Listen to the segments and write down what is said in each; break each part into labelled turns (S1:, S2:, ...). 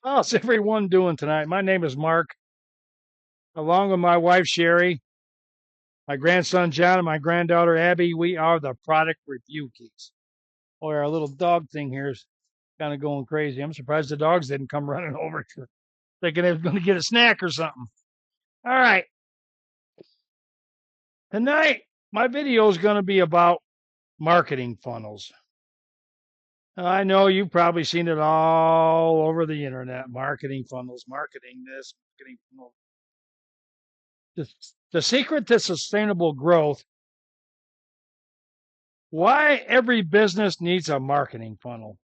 S1: How's everyone doing tonight? My name is Mark, along with my wife Sherry, my grandson John, and my granddaughter Abby. We are the Product Review Geeks. Boy, our little dog thing here is kind of going crazy. I'm surprised the dogs didn't come running over thinking they was going to get a snack or something. All right, tonight my video is going to be about marketing funnels. I know you've probably seen it all over the internet. Marketing funnels, marketing this, marketing funnels. The secret to sustainable growth, why every business needs a marketing funnel.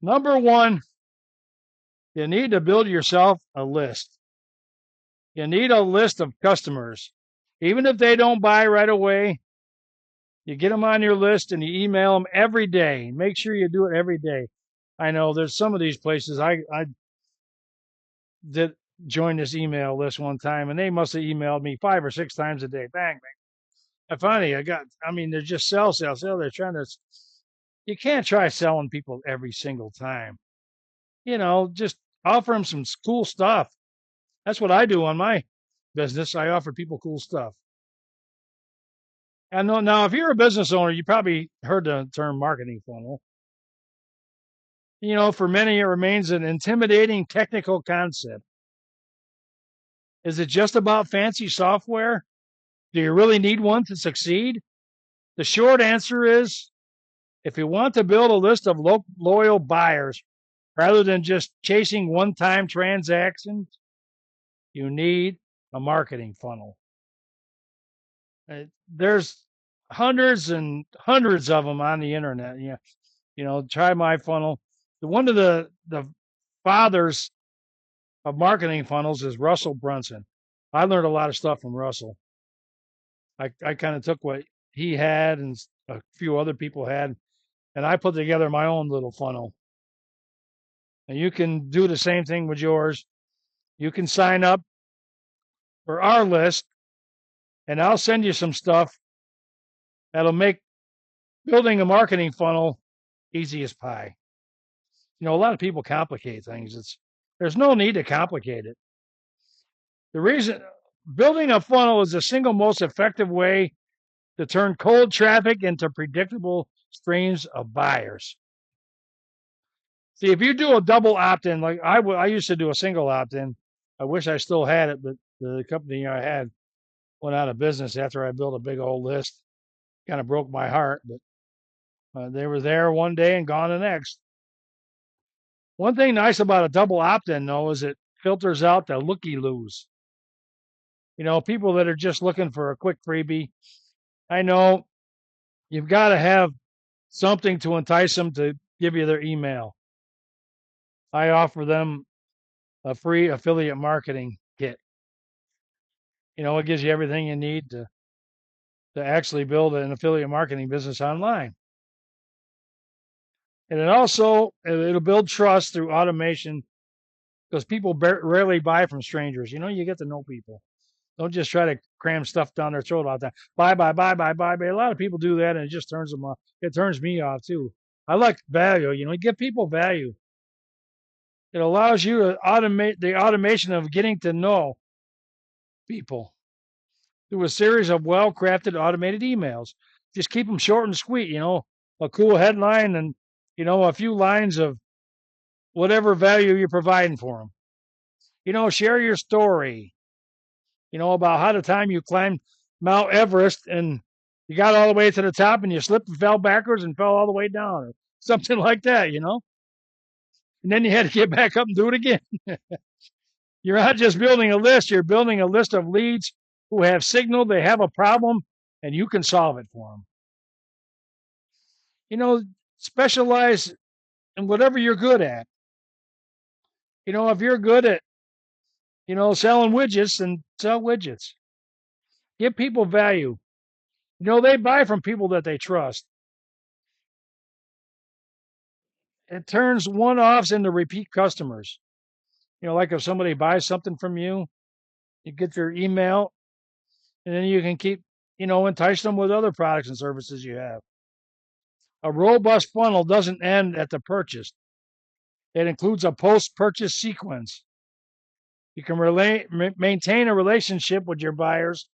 S1: Number one, you need to build yourself a list. You need a list of customers. Even if they don't buy right away, you get them on your list and you email them every day. Make sure you do it every day. I know there's some of these places I did join this email list one time, and they must have emailed me 5 or 6 times a day. Bang, bang. And finally, they're just sell. They're trying to, you can't try selling people every single time. Just offer them some cool stuff. That's what I do on my business. I offer people cool stuff. And now, if you're a business owner, you probably heard the term marketing funnel. For many, it remains an intimidating technical concept. Is it just about fancy software? Do you really need one to succeed? The short answer is, if you want to build a list of loyal buyers rather than just chasing one-time transactions, you need a marketing funnel. There's hundreds and hundreds of them on the internet. Try my funnel. One of the fathers of marketing funnels is Russell Brunson. I learned a lot of stuff from Russell. I kind of took what he had and a few other people had, and I put together my own little funnel. And you can do the same thing with yours. You can sign up for our list, and I'll send you some stuff that'll make building a marketing funnel easy as pie. A lot of people complicate things. There's no need to complicate it. The reason building a funnel is the single most effective way to turn cold traffic into predictable streams of buyers. See, if you do a double opt-in, like I used to do a single opt-in. I wish I still had it, but the company I had went out of business after I built a big old list. Kind of broke my heart, but they were there one day and gone the next. One thing nice about a double opt-in, though, is it filters out the looky-loos. People that are just looking for a quick freebie. I know you've got to have something to entice them to give you their email. I offer them a free affiliate marketing kit. It gives you everything you need to actually build an affiliate marketing business online. And it'll build trust through automation, because people rarely buy from strangers. You get to know people. Don't just try to cram stuff down their throat all the time. Buy. A lot of people do that, and it just turns them off. It turns me off too. I like value. You give people value. It allows you to automate the automation of getting to know people through a series of well-crafted automated emails. Just keep them short and sweet. A cool headline and a few lines of whatever value you're providing for them. Share your story. About how the time you climbed Mount Everest and you got all the way to the top and you slipped and fell backwards and fell all the way down, or something like that. And then you had to get back up and do it again. You're not just building a list, you're building a list of leads who have signaled they have a problem and you can solve it for them. Specialize in whatever you're good at. If you're good at, selling widgets, then sell widgets. Give people value. They buy from people that they trust. It turns one-offs into repeat customers. Like if somebody buys something from you, you get their email, and then you can keep, entice them with other products and services you have. A robust funnel doesn't end at the purchase. It includes a post-purchase sequence. You can maintain a relationship with your buyers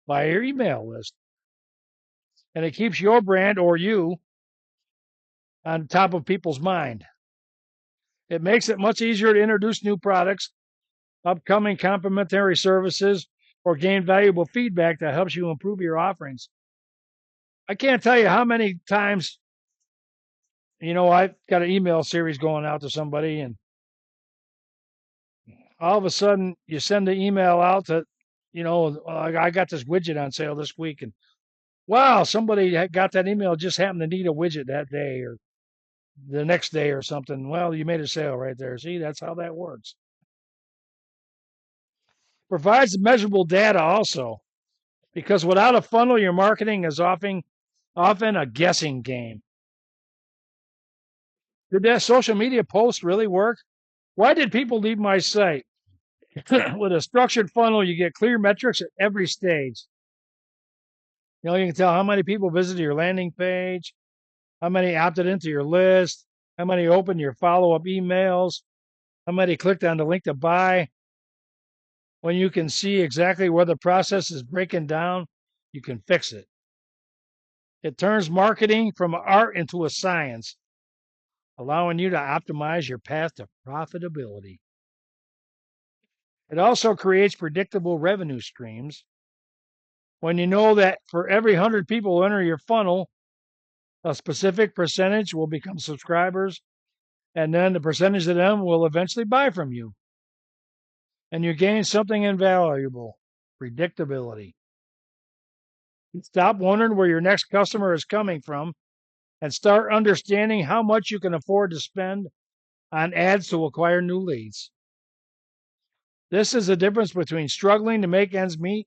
S1: via your email list. And it keeps your brand or you on top of people's mind. It makes it much easier to introduce new products, upcoming complimentary services, or gain valuable feedback that helps you improve your offerings. I can't tell you how many times, I've got an email series going out to somebody, and all of a sudden you send the email out to, I got this widget on sale this week, and wow, somebody got that email, just happened to need a widget that day or the next day or something. Well, you made a sale right there. See, that's how that works. Provides measurable data also, because without a funnel, your marketing is often a guessing game. Did that social media post really work? Why did people leave my site? With a structured funnel, you get clear metrics at every stage. You can tell how many people visited your landing page, how many opted into your list, how many opened your follow-up emails, how many clicked on the link to buy. When you can see exactly where the process is breaking down, you can fix it. It turns marketing from art into a science, allowing you to optimize your path to profitability. It also creates predictable revenue streams. When you know that for every 100 people who enter your funnel, a specific percentage will become subscribers, and then the percentage of them will eventually buy from you. And you gain something invaluable: predictability. Stop wondering where your next customer is coming from and start understanding how much you can afford to spend on ads to acquire new leads. This is the difference between struggling to make ends meet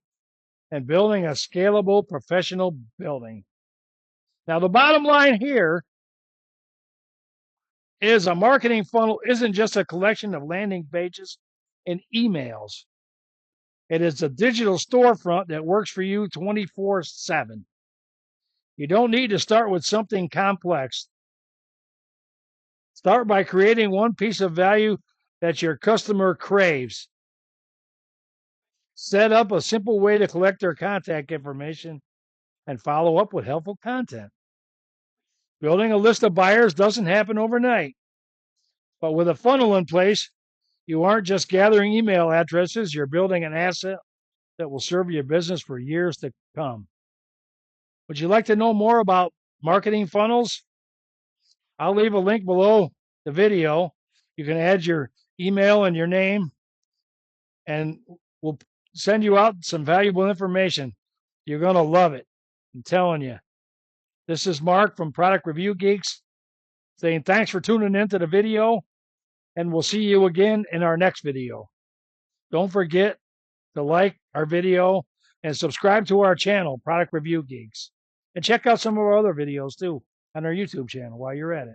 S1: and building a scalable professional building. Now, the bottom line here is a marketing funnel isn't just a collection of landing pages and emails. It is a digital storefront that works for you 24/7. You don't need to start with something complex. Start by creating one piece of value that your customer craves. Set up a simple way to collect their contact information and follow up with helpful content. Building a list of buyers doesn't happen overnight, but with a funnel in place, you aren't just gathering email addresses, you're building an asset that will serve your business for years to come. Would you like to know more about marketing funnels? I'll leave a link below the video. You can add your email and your name, and we'll send you out some valuable information. You're going to love it. I'm telling you. This is Mark from Product Review Geeks saying thanks for tuning into the video, and we'll see you again in our next video. Don't forget to like our video and subscribe to our channel, Product Review Geeks. And check out some of our other videos too on our YouTube channel while you're at it.